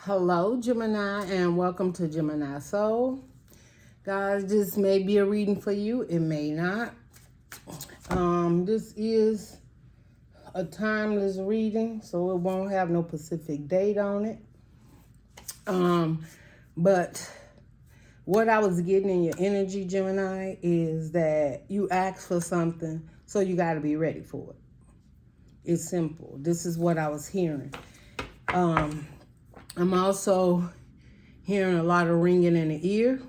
Hello, Gemini, and welcome to Gemini Soul. Guys, this may be a reading for you. It may not. This is a timeless reading, so it won't have no specific date on it. But what I was getting in your energy, Gemini, is that you asked for something, so you got to be ready for it. It's simple. This is what I was hearing. I'm also hearing a lot of ringing in the ear.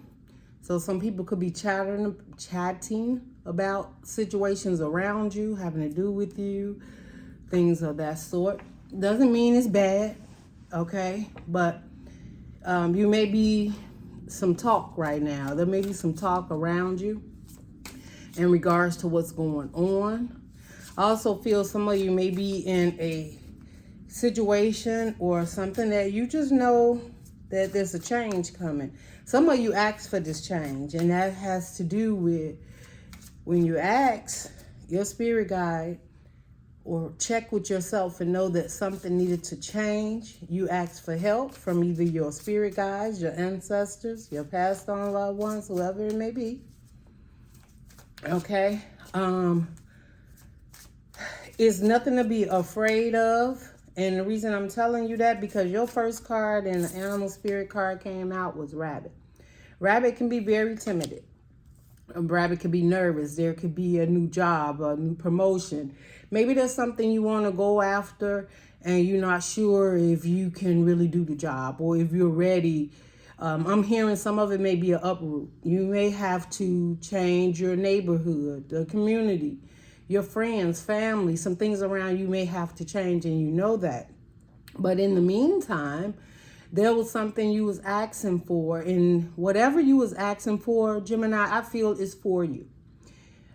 So some people could be chatting about situations around you, having to do with you, things of that sort. Doesn't mean it's bad, okay? But you may be some talk right now. There may be some talk around you in regards to what's going on. I also feel some of you may be in a situation or something that you just know that there's a change coming. Some of you ask for this change, and that has to do with when you ask your spirit guide or check with yourself and know that something needed to change. You ask for help from either your spirit guides, your ancestors, your passed on loved ones, whoever it may be. Okay. It's nothing to be afraid of. And the reason I'm telling you that, because your first card and the animal spirit card came out was rabbit. Rabbit can be very timid. A rabbit could be nervous. There could be a new job, a new promotion. Maybe there's something you want to go after and you're not sure if you can really do the job or if you're ready. I'm hearing some of it may be an uproot. You may have to change your neighborhood, the community, your friends, family, some things around you may have to change, and you know that. But in the meantime, there was something you was asking for, and whatever you was asking for, Gemini, I feel is for you.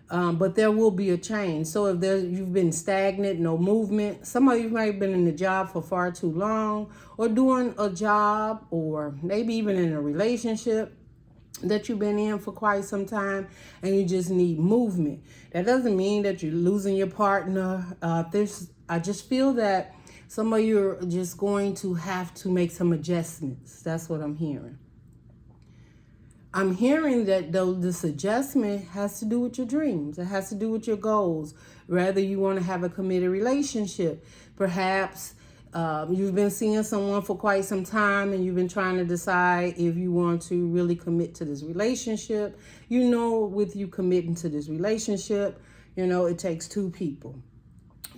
But there will be a change. So if you've been stagnant, no movement, some of you might have been in the job for far too long, or doing a job, or maybe even in a relationship that you've been in for quite some time, and you just need movement. That doesn't mean that you're losing your partner. I just feel that some of you are just going to have to make some adjustments. That's what I'm hearing. I'm hearing that though this adjustment has to do with your dreams. It has to do with your goals. Whether you want to have a committed relationship, perhaps you've been seeing someone for quite some time and you've been trying to decide if you want to really commit to this relationship. You know, with you committing to this relationship, you know, it takes two people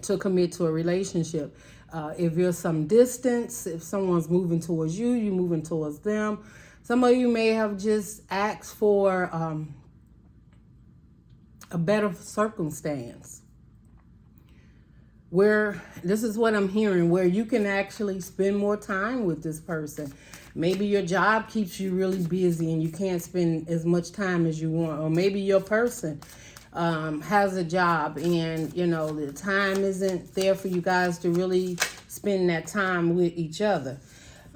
to commit to a relationship. If there's some distance, if someone's moving towards you, you're moving towards them. Some of you may have just asked for a better circumstance, where this is what I'm hearing, where you can actually spend more time with this person. Maybe your job keeps you really busy and you can't spend as much time as you want. Or maybe your person has a job and, you know, the time isn't there for you guys to really spend that time with each other.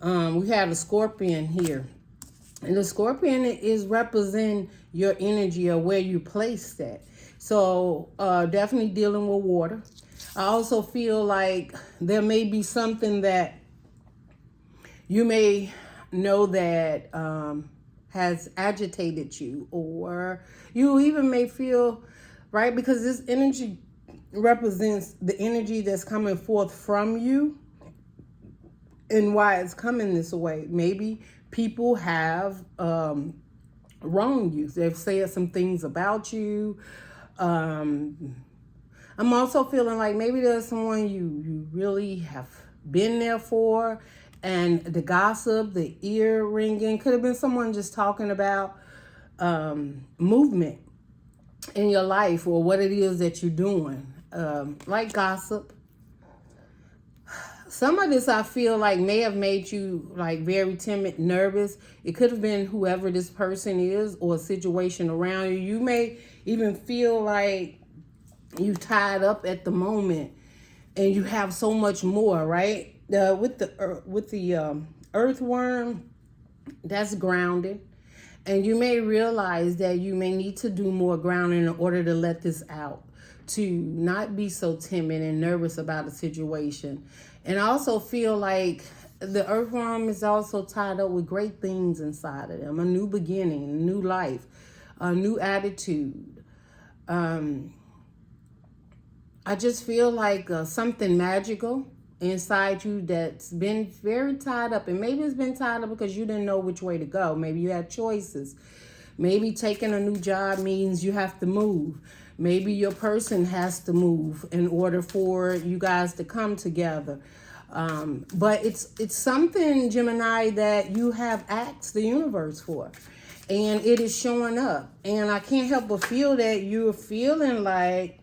We have a Scorpion here. And the Scorpion is representing your energy or where you place that. So definitely dealing with water. I also feel like there may be something that you may know that has agitated you, or you even may feel, right? Because this energy represents the energy that's coming forth from you and why it's coming this way. Maybe people have wronged you. They've said some things about you. I'm also feeling like maybe there's someone you really have been there for, and the gossip, the ear ringing, could have been someone just talking about movement in your life or what it is that you're doing, like gossip. Some of this I feel like may have made you like very timid, nervous. It could have been whoever this person is or a situation around you. You may even feel like you tied up at the moment and you have so much more, right? With the earthworm, that's grounded. And you may realize that you may need to do more grounding in order to let this out, to not be so timid and nervous about a situation. And I also feel like the earthworm is also tied up with great things inside of them. A new beginning, a new life, a new attitude. I just feel like something magical inside you that's been very tied up. And maybe it's been tied up because you didn't know which way to go. Maybe you had choices. Maybe taking a new job means you have to move. Maybe your person has to move in order for you guys to come together. But it's something, Gemini, that you have asked the universe for. And it is showing up. And I can't help but feel that you're feeling like,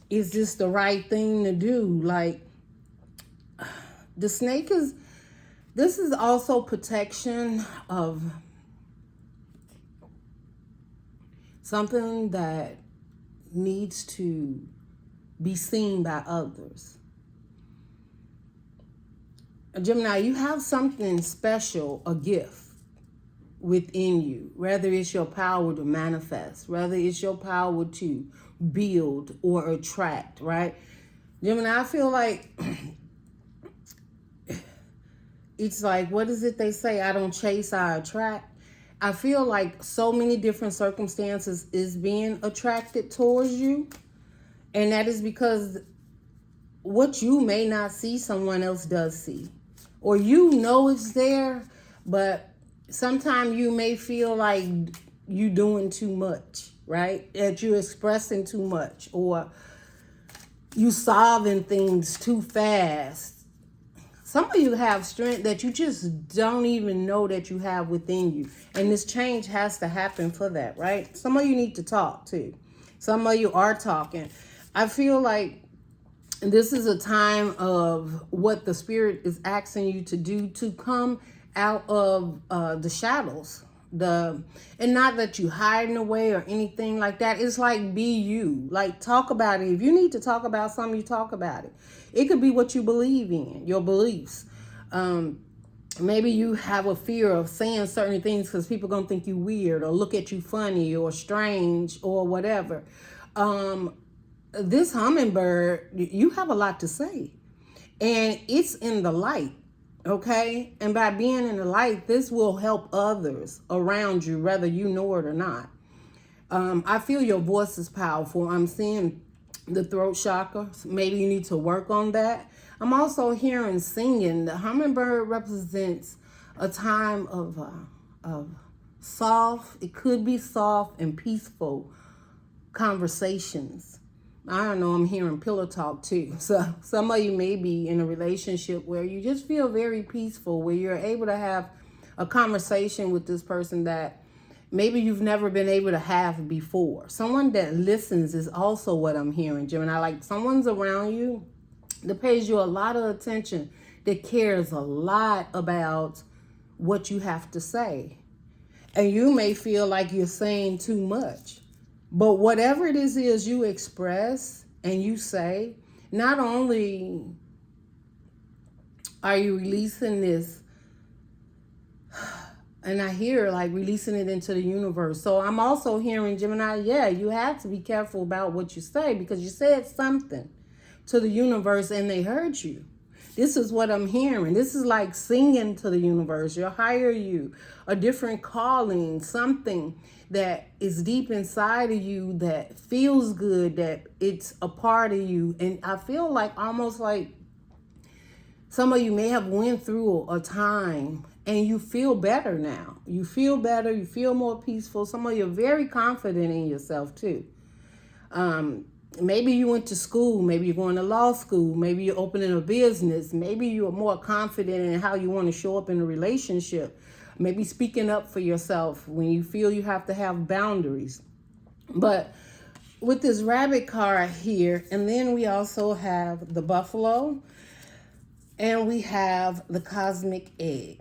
is this the right thing to do? Like, the snake is, this is also protection of something that needs to be seen by others. Gemini, you have something special, a gift within you, whether it's your power to manifest, whether it's your power to build or attract, right? Gemini, I feel like it's like, what is it they say? I don't chase, I attract. I feel like so many different circumstances is being attracted towards you. And that is because what you may not see, someone else does see. Or you know it's there, but sometimes you may feel like you doing too much, right? That you're expressing too much, or you solving things too fast. Some of you have strength that you just don't even know that you have within you. And this change has to happen for that, right? Some of you need to talk too. Some of you are talking. I feel like this is a time of what the spirit is asking you to do, to come out of the shadows. And not that you hiding away or anything like that. It's like, be you. Like, talk about it. If you need to talk about something, you talk about it. It could be what you believe in, your beliefs. Maybe you have a fear of saying certain things because people are going to think you weird or look at you funny or strange or whatever. This hummingbird, you have a lot to say. And it's in the light. Okay? And by being in the light, this will help others around you, whether you know it or not. I feel your voice is powerful. I'm seeing the throat chakra. Maybe you need to work on that. I'm also hearing singing. The hummingbird represents a time of soft, it could be soft and peaceful conversations. I don't know, I'm hearing pillow talk too. So some of you may be in a relationship where you just feel very peaceful, where you're able to have a conversation with this person that maybe you've never been able to have before. Someone that listens is also what I'm hearing, Gemini. Like, someone's around you that pays you a lot of attention, that cares a lot about what you have to say. And you may feel like you're saying too much. But whatever it is you express and you say, not only are you releasing this, and I hear like releasing it into the universe. So I'm also hearing, Gemini, yeah, you have to be careful about what you say, because you said something to the universe and they heard you. This is what I'm hearing. This is like singing to the universe, your higher you, a different calling, something that is deep inside of you that feels good, that it's a part of you. And I feel like almost like some of you may have went through a time and you feel better now. You feel better. You feel more peaceful. Some of you are very confident in yourself too. Maybe you went to school. Maybe you're going to law school. Maybe you're opening a business. Maybe you're more confident in how you want to show up in a relationship. Maybe speaking up for yourself when you feel you have to have boundaries. But with this rabbit card here, and then we also have the buffalo, and we have the cosmic egg.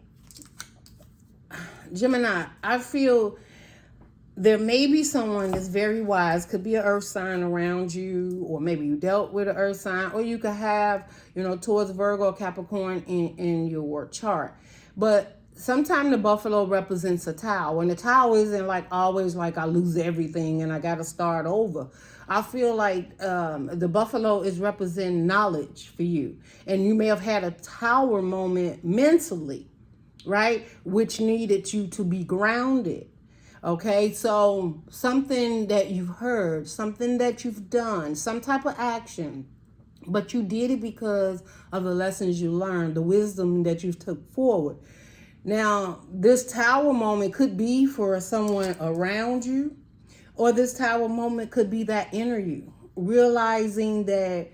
Gemini, I feel there may be someone that's very wise, could be an earth sign around you, or maybe you dealt with an earth sign, or you could have, towards Virgo or Capricorn in your chart. But sometimes the buffalo represents a tower, and the tower isn't like always like I lose everything and I got to start over. I feel like the buffalo is representing knowledge for you. And you may have had a tower moment mentally, right? Which needed you to be grounded. Okay, so something that you've heard, something that you've done, some type of action, but you did it because of the lessons you learned, the wisdom that you took forward. Now, this tower moment could be for someone around you, or this tower moment could be that inner you, realizing that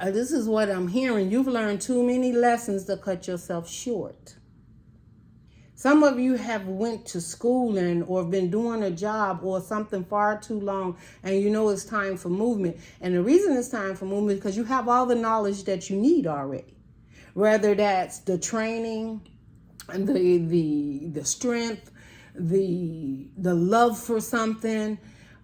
this is what I'm hearing. You've learned too many lessons to cut yourself short. Some of you have went to schooling or been doing a job or something far too long, and you know it's time for movement. And the reason it's time for movement is because you have all the knowledge that you need already. Whether that's the training, the strength, the love for something.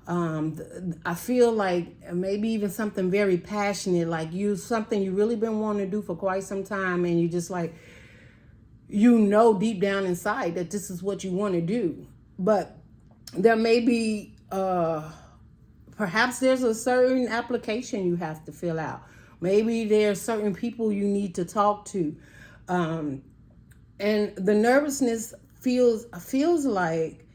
I feel like maybe even something very passionate, like something you really been wanting to do for quite some time, and you just like, you know deep down inside that this is what you want to do. But there may be, perhaps there's a certain application you have to fill out. Maybe there's certain people you need to talk to. And the nervousness feels like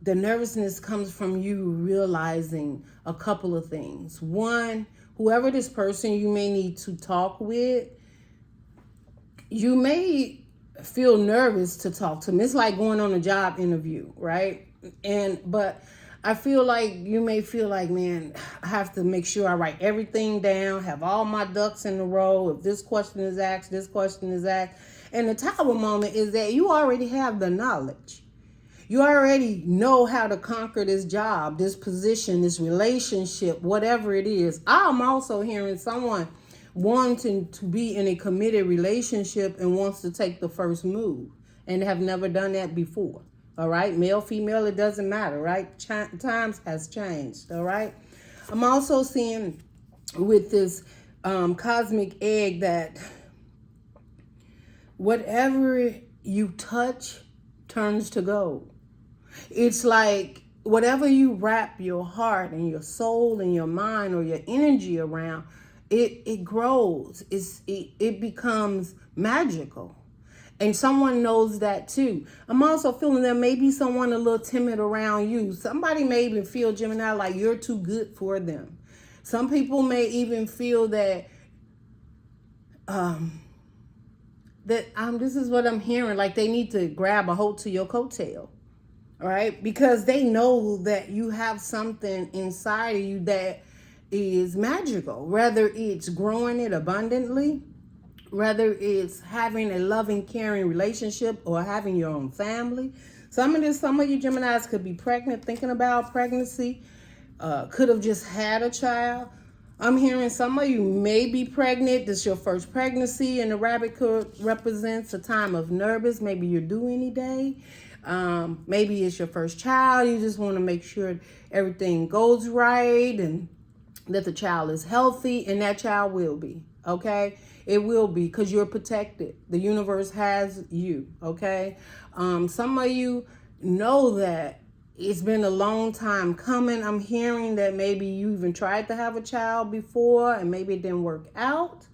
the nervousness comes from you realizing a couple of things. One, whoever this person you may need to talk with, you may feel nervous to talk to them. It's like going on a job interview, right? But I feel like you may feel like, man, I have to make sure I write everything down, have all my ducks in a row. If this question is asked, this question is asked. And the tower moment is that you already have the knowledge. You already know how to conquer this job, this position, this relationship, whatever it is. I'm also hearing someone wanting to be in a committed relationship and wants to take the first move and have never done that before. All right, male, female, it doesn't matter, right? Times has changed. All right. I'm also seeing with this cosmic egg that whatever you touch turns to gold. It's like whatever you wrap your heart and your soul and your mind or your energy around, it grows. It becomes magical. And someone knows that too. I'm also feeling there may be someone a little timid around you. Somebody may even feel, Gemini, like you're too good for them. Some people may even feel that this is what I'm hearing, like they need to grab a hold to your coattail. All right, because they know that you have something inside of you that is magical, whether it's growing it abundantly, whether it's having a loving, caring relationship, or having your own family. Some of you Geminis could be pregnant, thinking about pregnancy, could have just had a child. I'm hearing some of you may be pregnant. This is your first pregnancy, and the rabbit represents a time of nervous. Maybe you're due any day. Maybe it's your first child. You just want to make sure everything goes right and that the child is healthy, and that child will be, okay? It will be, because you're protected. The universe has you, okay? Some of you know that it's been a long time coming. I'm hearing that maybe you even tried to have a child before and maybe it didn't work out.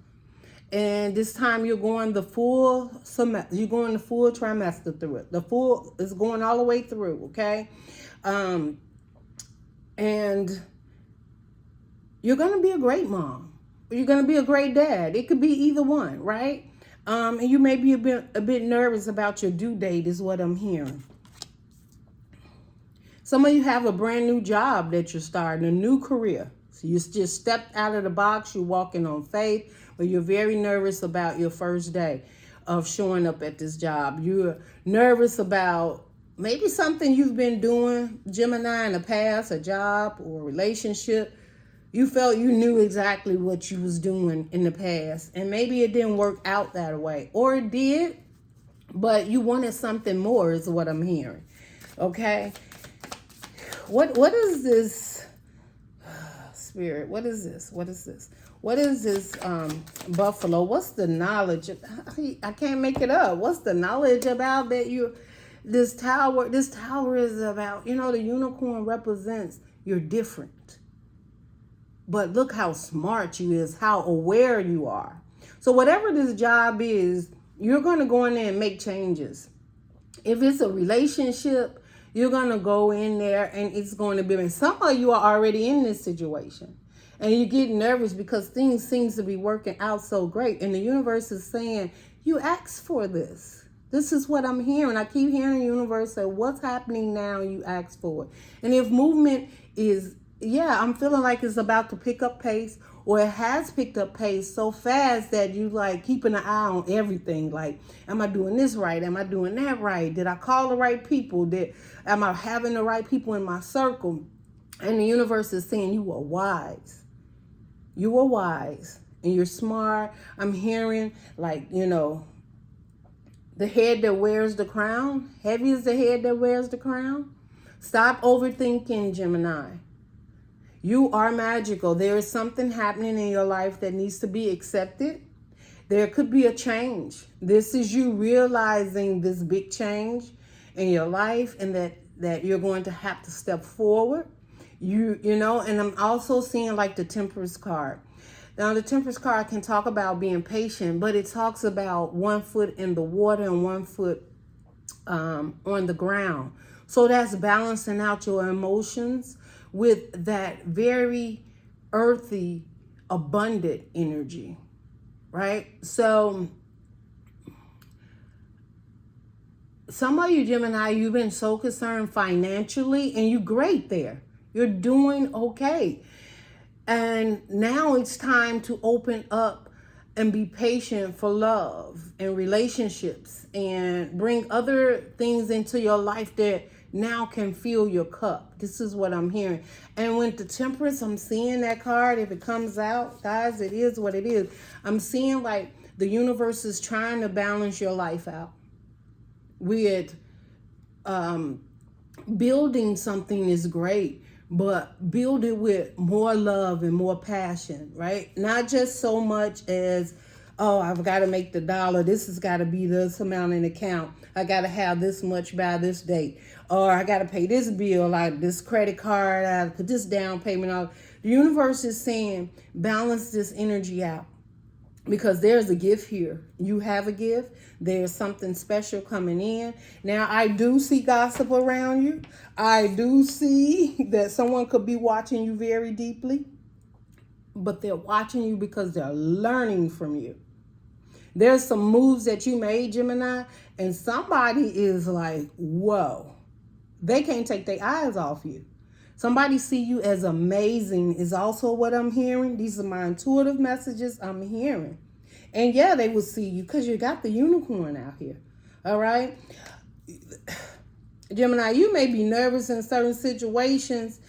And this time you're going the full semester. You're going the full trimester through it. The full is going all the way through, okay? And you're going to be a great mom. You're going to be a great dad. It could be either one, right? And you may be a bit nervous about your due date is what I'm hearing. Some of you have a brand new job that you're starting, a new career. So you just stepped out of the box. You're walking on faith, but you're very nervous about your first day of showing up at this job. You're nervous about maybe something you've been doing, Gemini, in the past, a job or a relationship. You felt you knew exactly what you was doing in the past, and maybe it didn't work out that way, or it did, but you wanted something more is what I'm hearing, okay? What is this, Spirit? What is this? What is this? What is this buffalo? What's the knowledge? I can't make it up. What's the knowledge about that this tower is about, the unicorn represents you're different. but look how smart you is, how aware you are. So whatever this job is, you're going to go in there and make changes. If it's a relationship, you're going to go in there and it's going to be, and some of you are already in this situation and you get nervous because things seems to be working out so great. And the universe is saying, you asked for this. This is what I'm hearing. I keep hearing the universe say, what's happening now? You asked for it. And if movement is, yeah, I'm feeling like it's about to pick up pace, or it has picked up pace so fast that you like keeping an eye on everything. Like, am I doing this right? Am I doing that right? Did I call the right people? Am I having the right people in my circle? And the universe is saying you are wise. You are wise and you're smart. I'm hearing like, you know, the head that wears the crown. Heavy is the head that wears the crown. Stop overthinking, Gemini. You are magical. There is something happening in your life that needs to be accepted. There could be a change. This is you realizing this big change in your life and that you're going to have to step forward. You know, and I'm also seeing like the Temperance card. Now, the Temperance card can talk about being patient, but it talks about 1 foot in the water and 1 foot on the ground. So that's balancing out your emotions with that very earthy, abundant energy, right? So some of you, Gemini, you've been so concerned financially and you're great there. You're doing okay. And now it's time to open up and be patient for love and relationships and bring other things into your life that now can fill your cup. This is what I'm hearing. And with the Temperance, I'm seeing that card. If it comes out, guys, it is what it is. I'm seeing like the universe is trying to balance your life out with building something is great, but build it with more love and more passion, right? Not just so much as, oh, I've got to make the dollar. This has got to be this amount in account. I got to have this much by this date. Or I got to pay this bill, like this credit card, I put this down payment on. The universe is saying, balance this energy out. Because there's a gift here. You have a gift. There's something special coming in. Now, I do see gossip around you. I do see that someone could be watching you very deeply. But they're watching you because they're learning from you. There's some moves that you made, Gemini, and somebody is like, whoa. They can't take their eyes off you. Somebody see you as amazing is also what I'm hearing. These are my intuitive messages I'm hearing. And yeah, they will see you because you got the unicorn out here. All right? Gemini, you may be nervous in certain situations,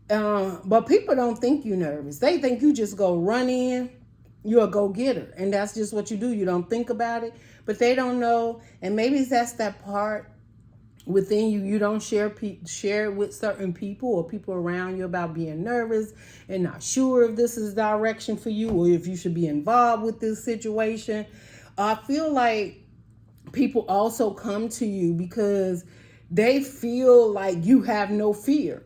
but people don't think you're nervous. They think you just go run in. You're a go-getter. And that's just what you do. You don't think about it. But they don't know. And maybe that's that part within you. You don't share with certain people or people around you about being nervous and not sure if this is direction for you or if you should be involved with this situation. I feel like people also come to you because they feel like you have no fear,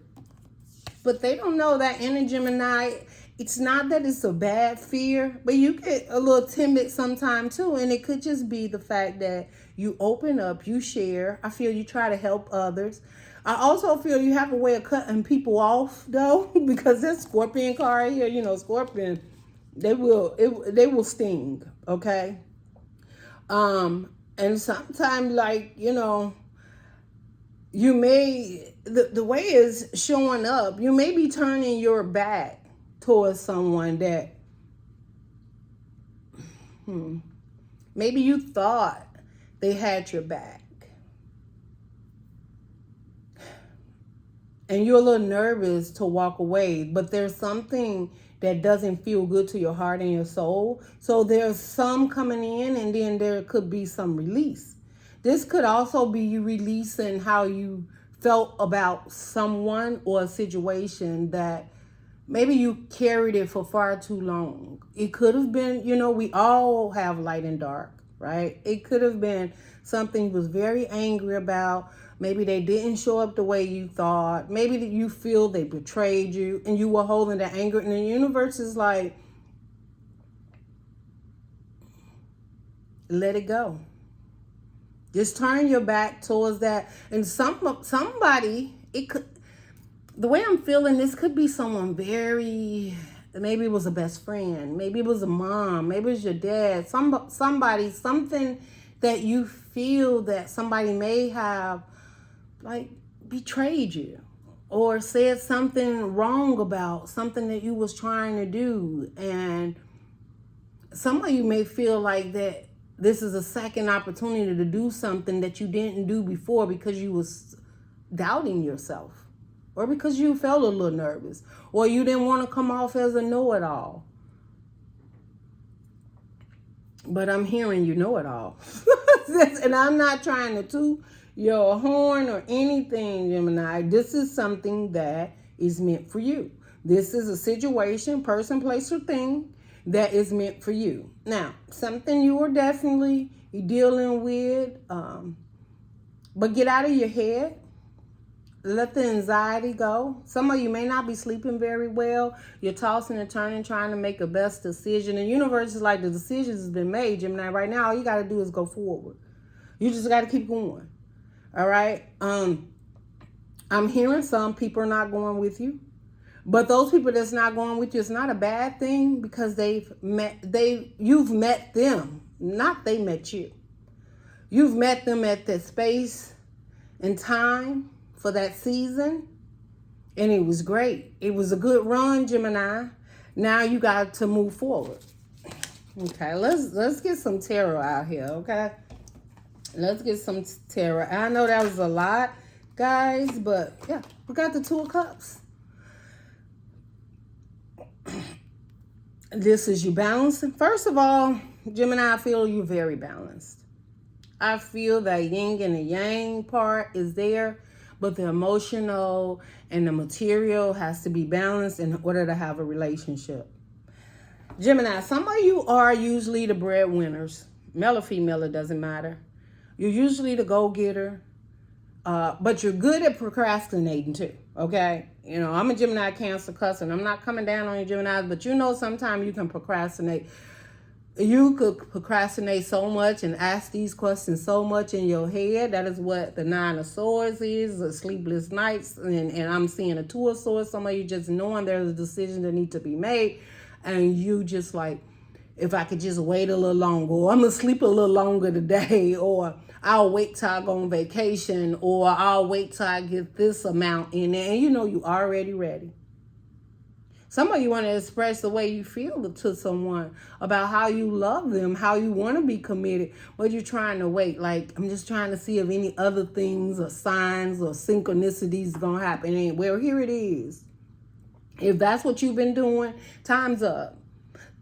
but they don't know that inner Gemini. It's not that it's a bad fear, but you get a little timid sometimes too. And it could just be the fact that you open up, you share. I feel you try to help others. I also feel you have a way of cutting people off though, because this Scorpion card here, you know, Scorpion, they will sting, okay? And sometimes like, you know, you may, the way is showing up, you may be turning your back towards someone that maybe you thought they had your back. And you're a little nervous to walk away, but there's something that doesn't feel good to your heart and your soul. So there's some coming in and then there could be some release. This could also be you releasing how you felt about someone or a situation that maybe you carried it for far too long. It could have been, you know, we all have light and dark, right? It could have been something you was very angry about, Maybe they didn't show up the way you thought. Maybe you feel they betrayed you and you were holding the anger. And the universe is like, let it go. Just turn your back towards that. And somebody, it could, the way I'm feeling, this could be someone very, maybe it was a best friend. Maybe it was a mom. Maybe it was your dad. Somebody, something that you feel that somebody may have like betrayed you or said something wrong about something that you was trying to do. And some of you may feel like that this is a second opportunity to do something that you didn't do before because you was doubting yourself or because you felt a little nervous or you didn't want to come off as a know-it-all. But I'm hearing you know it all. And I'm not trying to toot your horn or anything, Gemini. This is something that is meant for you. This is a situation, person, place, or thing that is meant for you. Now, something you are definitely dealing with, but get out of your head. Let the anxiety go. Some of you may not be sleeping very well. You're tossing and turning, trying to make a best decision. The universe is like, the decision has been made, Gemini. Right now, all you got to do is go forward. You just got to keep going. All right? I'm hearing some people are not going with you. But those people that's not going with you, it's not a bad thing because you've met them, not they met you. You've met them at that space and time for that season, and it was great. It was a good run, Gemini. Now you got to move forward. Okay, let's get some tarot out here, okay? Let's get some tarot. I know that was a lot, guys, but yeah, we got the Two of Cups. This is you balancing. First of all, Gemini, I feel you're very balanced. I feel that yin and the yang part is there, but the emotional and the material has to be balanced in order to have a relationship. Gemini, some of you are usually the breadwinners. Male or female, it doesn't matter. You're usually the go-getter, but you're good at procrastinating too, okay? You know, I'm a Gemini, Cancer, Cuss, and I'm not coming down on you Geminis, but you know sometimes you can procrastinate. You could procrastinate so much and ask these questions so much in your head. That is what the Nine of Swords is, the sleepless nights. And I'm seeing a Two of Swords. Some of you just knowing there's a decision that needs to be made. And you just like, if I could just wait a little longer, or I'm going to sleep a little longer today, or I'll wait till I go on vacation, or I'll wait till I get this amount in there. And you know you already ready. Some of you want to express the way you feel to someone about how you love them, how you want to be committed, but you're trying to wait. Like, I'm just trying to see if any other things or signs or synchronicities going to happen. And well, here it is. If that's what you've been doing, time's up.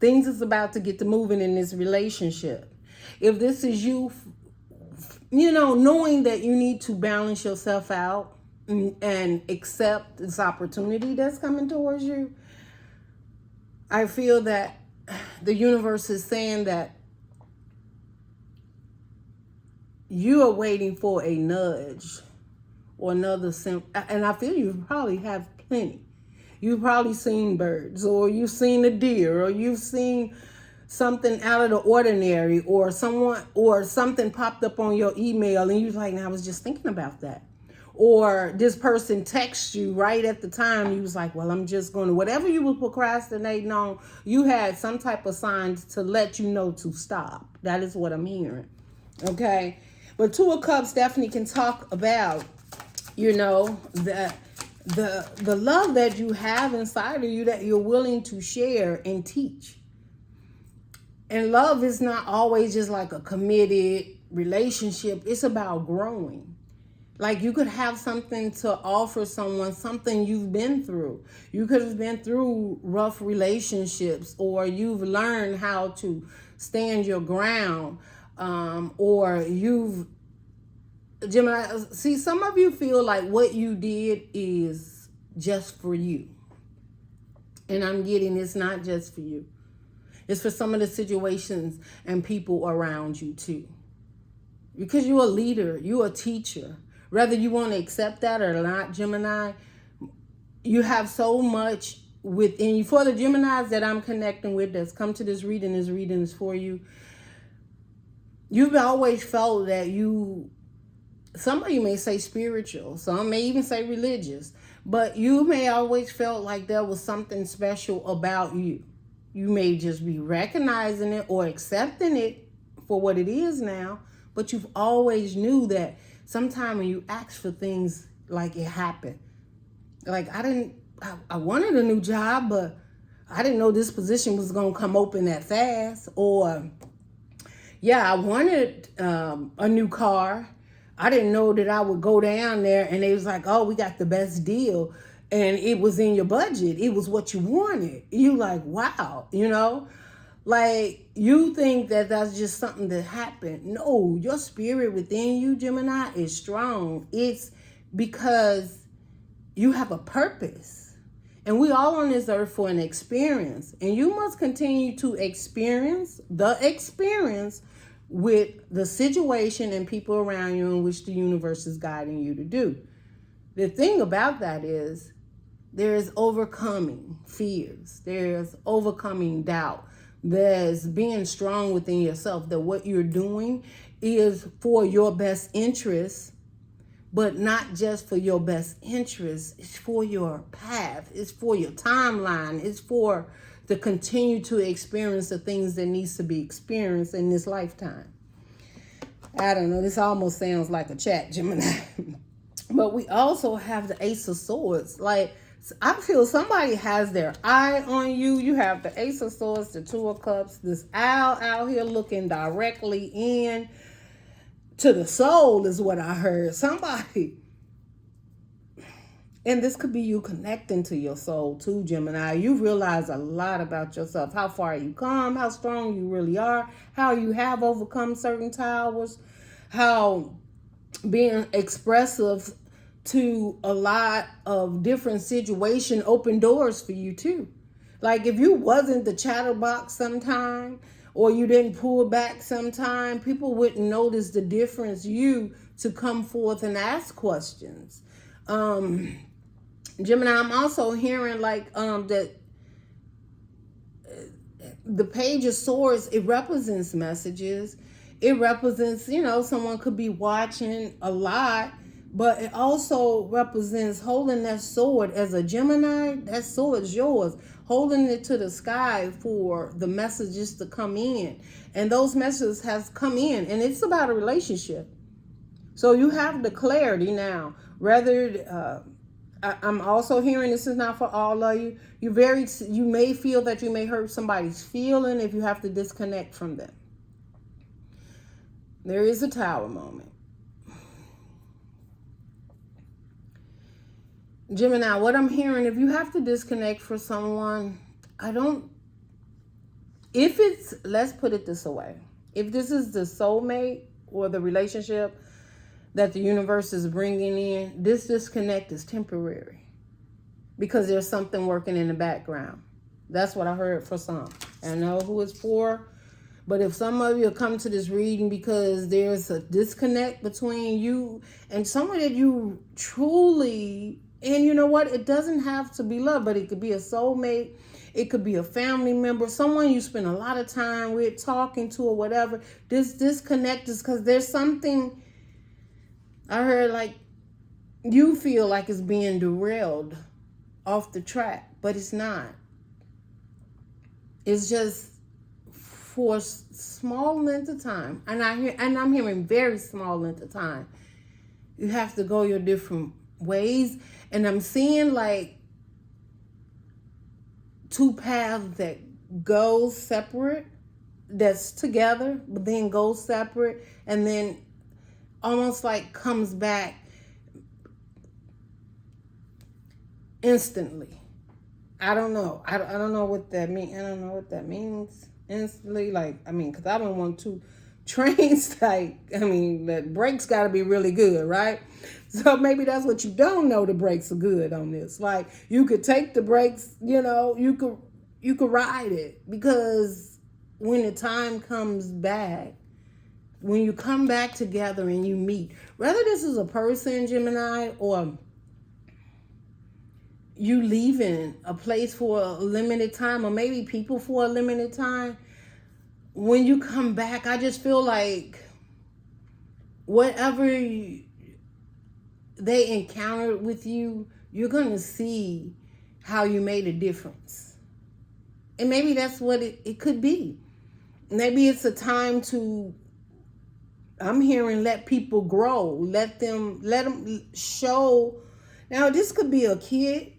Things is about to get to moving in this relationship. If this is you, you know, knowing that you need to balance yourself out and accept this opportunity that's coming towards you, I feel that the universe is saying that you are waiting for a nudge or another and I feel you probably have plenty. You've probably seen birds, or you've seen a deer, or you've seen something out of the ordinary, or something popped up on your email and you're like, I was just thinking about that. Or this person texts you right at the time. You was like, well, I'm just going to, whatever you were procrastinating on, you had some type of signs to let you know to stop. That is what I'm hearing. Okay. But Two of Cups definitely can talk about, you know, the love that you have inside of you that you're willing to share and teach. And love is not always just like a committed relationship. It's about growing. Like you could have something to offer someone, something you've been through. You could have been through rough relationships, or you've learned how to stand your ground, or Gemini, see, some of you feel like what you did is just for you. And I'm getting it's not just for you. It's for some of the situations and people around you too. Because you're a leader, you're a teacher. whether you want to accept that or not, Gemini, you have so much within you. For the Geminis that I'm connecting with that's come to this reading is for you. You've always felt that somebody may say spiritual, some may even say religious, but you may always felt like there was something special about you. You may just be recognizing it or accepting it for what it is now, but you've always knew that sometime when you ask for things, like it happened. Like I wanted a new job, but I didn't know this position was going to come open that fast. Or, yeah, I wanted a new car. I didn't know that I would go down there and they was like, oh, we got the best deal. And it was in your budget. It was what you wanted. You like, wow, like you think that that's just something that happened. No, your spirit within you, Gemini, is strong. It's because you have a purpose. And we all on this earth for an experience. And you must continue to experience the experience with the situation and people around you in which the universe is guiding you to do. The thing about that is there is overcoming fears. There's overcoming doubt. There's being strong within yourself that what you're doing is for your best interest, but not just for your best interest. It's for your path. It's for your timeline. It's for to continue to experience the things that needs to be experienced in this lifetime. I don't know. This almost sounds like a chat, Gemini. But we also have the Ace of Swords. Like, I feel somebody has their eye on you. You have the Ace of Swords, the Two of Cups, this owl out here looking directly in to the soul is what I heard. Somebody. And this could be you connecting to your soul too, Gemini. You realize a lot about yourself, how far you come, how strong you really are, how you have overcome certain towers, how being expressive to a lot of different situations open doors for you too. Like if you wasn't the chatterbox sometime, or you didn't pull back sometime, people wouldn't notice the difference to come forth and ask questions. Gemini, I'm also hearing like that the Page of Swords, it represents messages. It represents, someone could be watching a lot, but it also represents holding that sword. As a Gemini, that sword is yours. Holding it to the sky for the messages to come in. And those messages has come in, and it's about a relationship. So you have the clarity now. I'm also hearing, this is not for all of you. You may feel that you may hurt somebody's feeling if you have to disconnect from them. There is a Tower moment. Gemini, what I'm hearing, if you have to disconnect for someone, let's put it this way. If this is the soulmate or the relationship that the universe is bringing in, this disconnect is temporary because there's something working in the background. That's what I heard for some. I know who it's for, but if some of you come to this reading because there's a disconnect between you and someone that you truly, and you know what, it doesn't have to be love, but it could be a soulmate. It could be a family member, someone you spend a lot of time with, talking to or whatever. This disconnect is because there's something, I heard like you feel like it's being derailed off the track, but it's not. It's just for a small length of time. And I'm hearing very small length of time. You have to go your different ways. And I'm seeing like two paths that go separate, that's together, but then goes separate, and then almost like comes back instantly. I don't know. I don't know what that means. I don't know what that means instantly. Because I don't want two trains. The brakes got to be really good, right? So maybe that's what you don't know. The brakes are good on this. Like you could take the brakes. You could ride it, because when the time comes back, when you come back together and you meet, whether this is a person, Gemini, or you leaving a place for a limited time, or maybe people for a limited time, when you come back, I just feel like whatever they encountered with you, you're going to see how you made a difference. And maybe that's what it could be. Maybe it's a time to, I'm hearing, let people grow. Let them show. Now, this could be a kid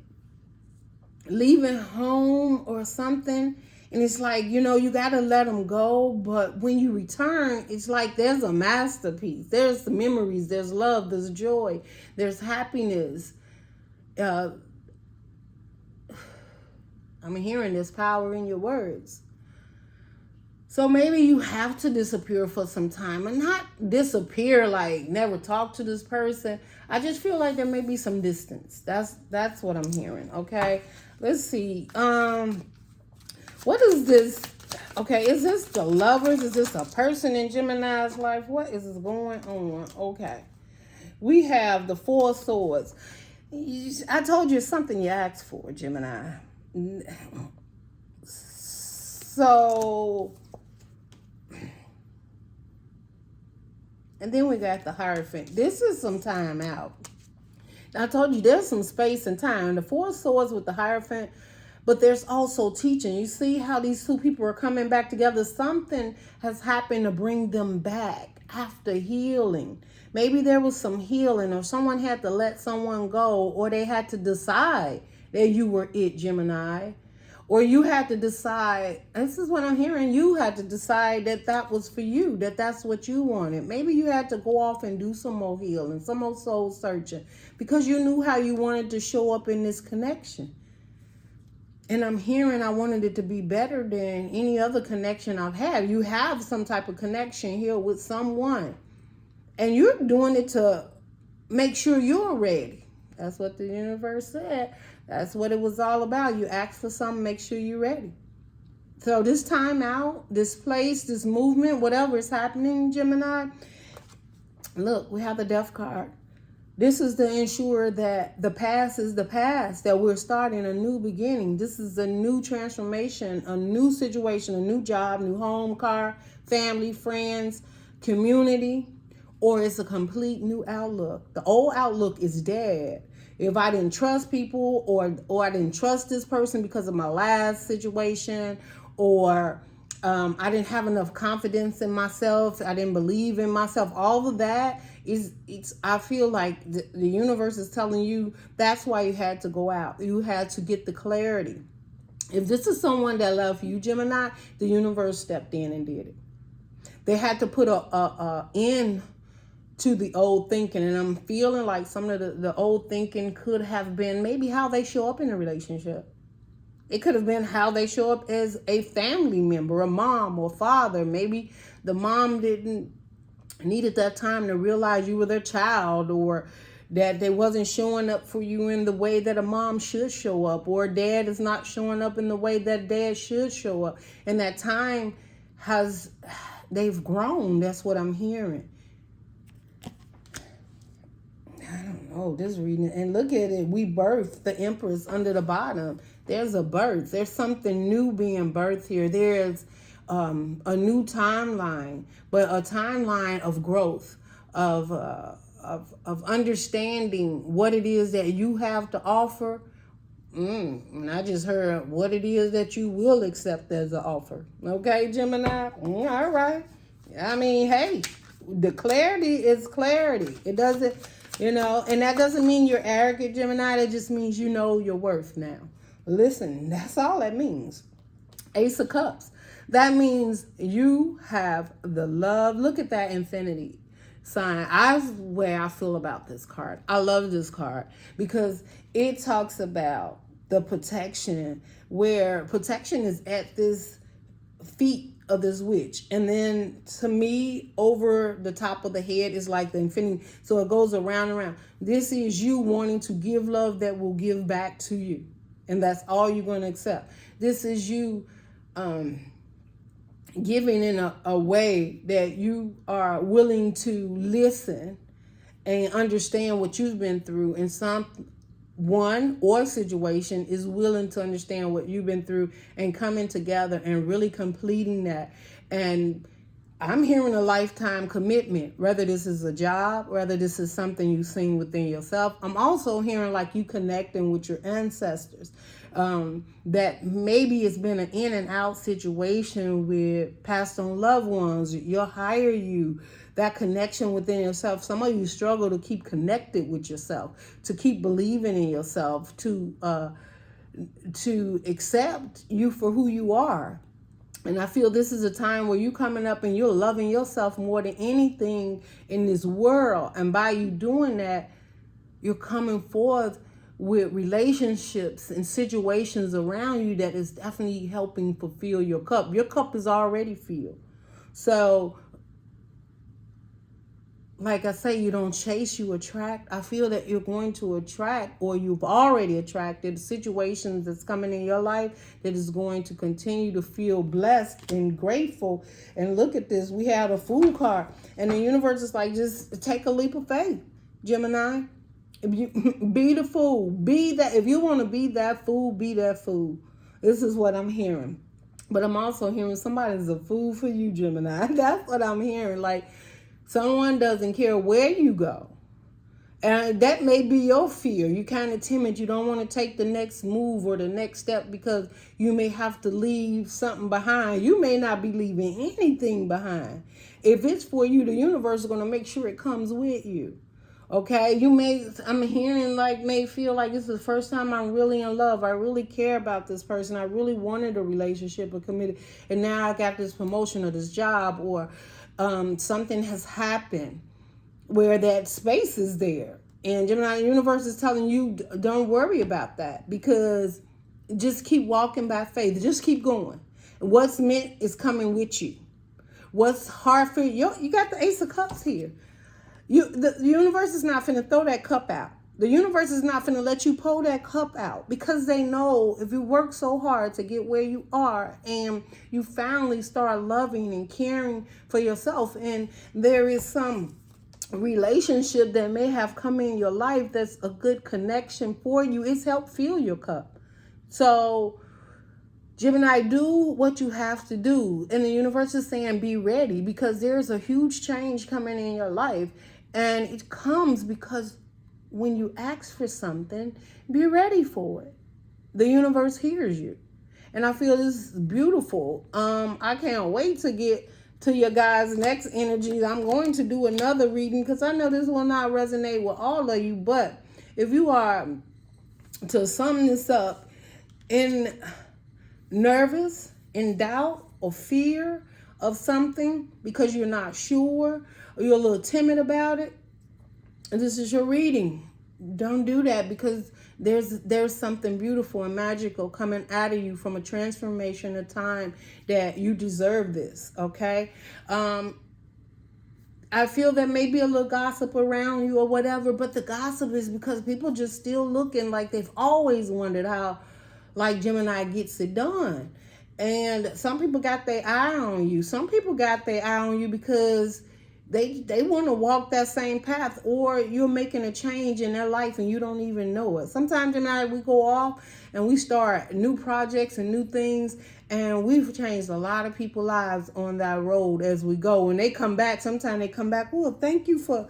leaving home or something. And it's like, you got to let them go. But when you return, it's like there's a masterpiece. There's the memories. There's love. There's joy. There's happiness. I'm hearing there's power in your words. So maybe you have to disappear for some time, and not disappear like never talk to this person. I just feel like there may be some distance. That's what I'm hearing. Okay, let's see. What is this? Okay, is this the Lovers? Is this a person in Gemini's life? What is going on? Okay, we have the Four of Swords. I told you it's something you asked for, Gemini. So, and then we got the Hierophant. This is some time out. I told you there's some space and time. The Four of Swords with the Hierophant, but there's also teaching. You see how these two people are coming back together. Something has happened to bring them back after healing. Maybe there was some healing, or someone had to let someone go, or they had to decide that you were it, Gemini. Or you had to decide, this is what I'm hearing, you had to decide that was for you, that's what you wanted. Maybe you had to go off and do some more healing, some more soul searching, because you knew how you wanted to show up in this connection. And I'm hearing I wanted it to be better than any other connection I've had. You have some type of connection here with someone, and you're doing it to make sure you're ready. That's what the universe said. That's what it was all about. You ask for something, make sure you're ready. So this time out, this place, this movement, whatever is happening, Gemini, look, we have the Death card. This is to ensure that the past is the past, that we're starting a new beginning. This is a new transformation, a new situation, a new job, new home, car, family, friends, community, or it's a complete new outlook. The old outlook is dead. If I didn't trust people, or I didn't trust this person because of my last situation, or I didn't have enough confidence in myself, I didn't believe in myself, all of that I feel like the universe is telling you that's why you had to go out. You had to get the clarity. If this is someone that loved you, Gemini, the universe stepped in and did it. They had to put a end to the old thinking, and I'm feeling like some of the old thinking could have been maybe how they show up in a relationship. It could have been how they show up as a family member, a mom or father. Maybe the mom needed that time to realize you were their child, or that they wasn't showing up for you in the way that a mom should show up, or dad is not showing up in the way that dad should show up. And that time they've grown. That's what I'm hearing. I don't know, this reading, and look at it, we birthed the Empress under the bottom. There's a birth. There's something new being birthed here. There's a new timeline, but a timeline of growth, of understanding what it is that you have to offer. And I just heard what it is that you will accept as an offer. Okay, Gemini? All right. I mean, hey, the clarity is clarity. It doesn't... and that doesn't mean you're arrogant, Gemini. That just means you know your worth now. Listen, that's all that means. Ace of Cups. That means you have the love. Look at that infinity sign. That's where I feel about this card. I love this card because it talks about the protection, where protection is at this feet of this witch, and then to me over the top of the head is like the infinity, so it goes around and around. This is you wanting to give love that will give back to you, and that's all you're going to accept. This is you giving in a way that you are willing to listen and understand what you've been through, and someone or situation is willing to understand what you've been through and coming together and really completing that. And I'm hearing a lifetime commitment, whether this is a job, whether this is something you've seen within yourself. I'm also hearing like you connecting with your ancestors. That maybe it's been an in and out situation with passed on loved ones, your higher you, that connection within yourself. Some of you struggle to keep connected with yourself, to keep believing in yourself, to accept you for who you are. And I feel this is a time where you're coming up and you're loving yourself more than anything in this world. And by you doing that, you're coming forth with relationships and situations around you that is definitely helping fulfill your cup. Your cup is already filled. So, like I say, you don't chase, you attract. I feel that you're going to attract, or you've already attracted, situations that's coming in your life that is going to continue to feel blessed and grateful. And look at this. We have a Fool card. And the universe is like, just take a leap of faith, Gemini. If you be the fool, be that. If you want to be that fool, be that fool. This is what I'm hearing. But I'm also hearing somebody's a fool for you, Gemini. That's what I'm hearing. Like, someone doesn't care where you go. And that may be your fear. You're kind of timid. You don't want to take the next move or the next step because you may have to leave something behind. You may not be leaving anything behind. If it's for you, the universe is going to make sure it comes with you. Okay, I'm hearing like, may feel like this is the first time I'm really in love. I really care about this person. I really wanted a relationship or committed. And now I got this promotion or this job, or something has happened where that space is there. And Gemini, the universe is telling you, don't worry about that, because just keep walking by faith. Just keep going. What's meant is coming with you. What's hard for you, you got the Ace of Cups here. The universe is not finna throw that cup out. The universe is not finna let you pull that cup out, because they know if you work so hard to get where you are and you finally start loving and caring for yourself, and there is some relationship that may have come in your life that's a good connection for you, it's helped fill your cup. So Gemini, do what you have to do. And the universe is saying be ready, because there's a huge change coming in your life. And it comes because when you ask for something, be ready for it. The universe hears you. And I feel this is beautiful. I can't wait to get to your guys' next energies. I'm going to do another reading because I know this will not resonate with all of you. But if you are, to sum this up, in nervous, in doubt, or fear of something because you're not sure, or you're a little timid about it, and this is your reading. Don't do that, because there's something beautiful and magical coming out of you from a transformation of time that you deserve this, okay? I feel there may be a little gossip around you or whatever, but the gossip is because people just still looking like they've always wondered how, like, Gemini gets it done. And some people got their eye on you. Some people got their eye on you because they want to walk that same path, or you're making a change in their life and you don't even know it. Sometimes Gemini, we go off and we start new projects and new things, and we've changed a lot of people's lives on that road as we go. When they come back, sometimes they come back, well, thank you for,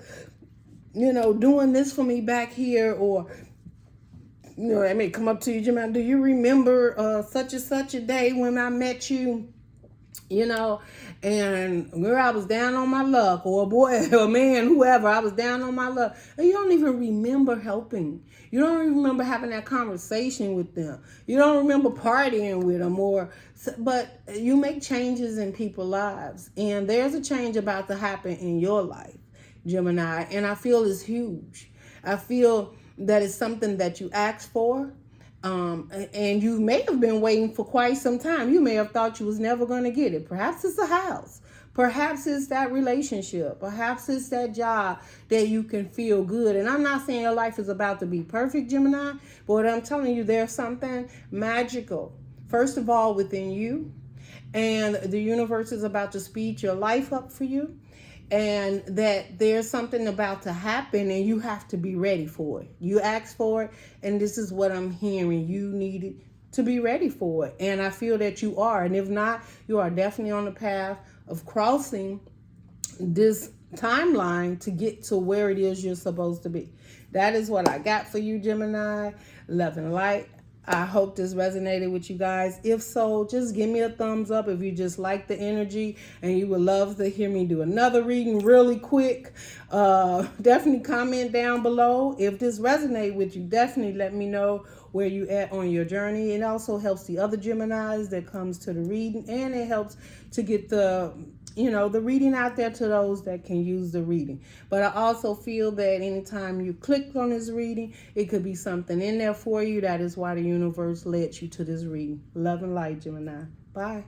doing this for me back here. Or, I may come up to you, Gemini, do you remember such and such a day when I met you? And girl, I was down on my luck, or a boy, or a man, whoever, I was down on my luck. And you don't even remember helping. You don't even remember having that conversation with them. You don't remember partying with them, but you make changes in people's lives. And there's a change about to happen in your life, Gemini. And I feel it's huge. I feel that it's something that you asked for. And you may have been waiting for quite some time. You may have thought you was never going to get it. Perhaps it's a house. Perhaps it's that relationship. Perhaps it's that job that you can feel good. And I'm not saying your life is about to be perfect, Gemini, but what I'm telling you, there's something magical, first of all, within you. And the universe is about to speed your life up for you. And that there's something about to happen and you have to be ready for it. You asked for it, and this is what I'm hearing. You needed to be ready for it. And I feel that you are. And if not, you are definitely on the path of crossing this timeline to get to where it is you're supposed to be. That is what I got for you, Gemini. Love and light. I hope this resonated with you guys. If so, just give me a thumbs up if you just like the energy and you would love to hear me do another reading really quick. Definitely comment down below. If this resonated with you, definitely let me know where you at on your journey. It also helps the other Geminis that comes to the reading, and it helps to get the reading out there to those that can use the reading. But I also feel that anytime you click on this reading, it could be something in there for you. That is why the universe led you to this reading. Love and light, Gemini. Bye.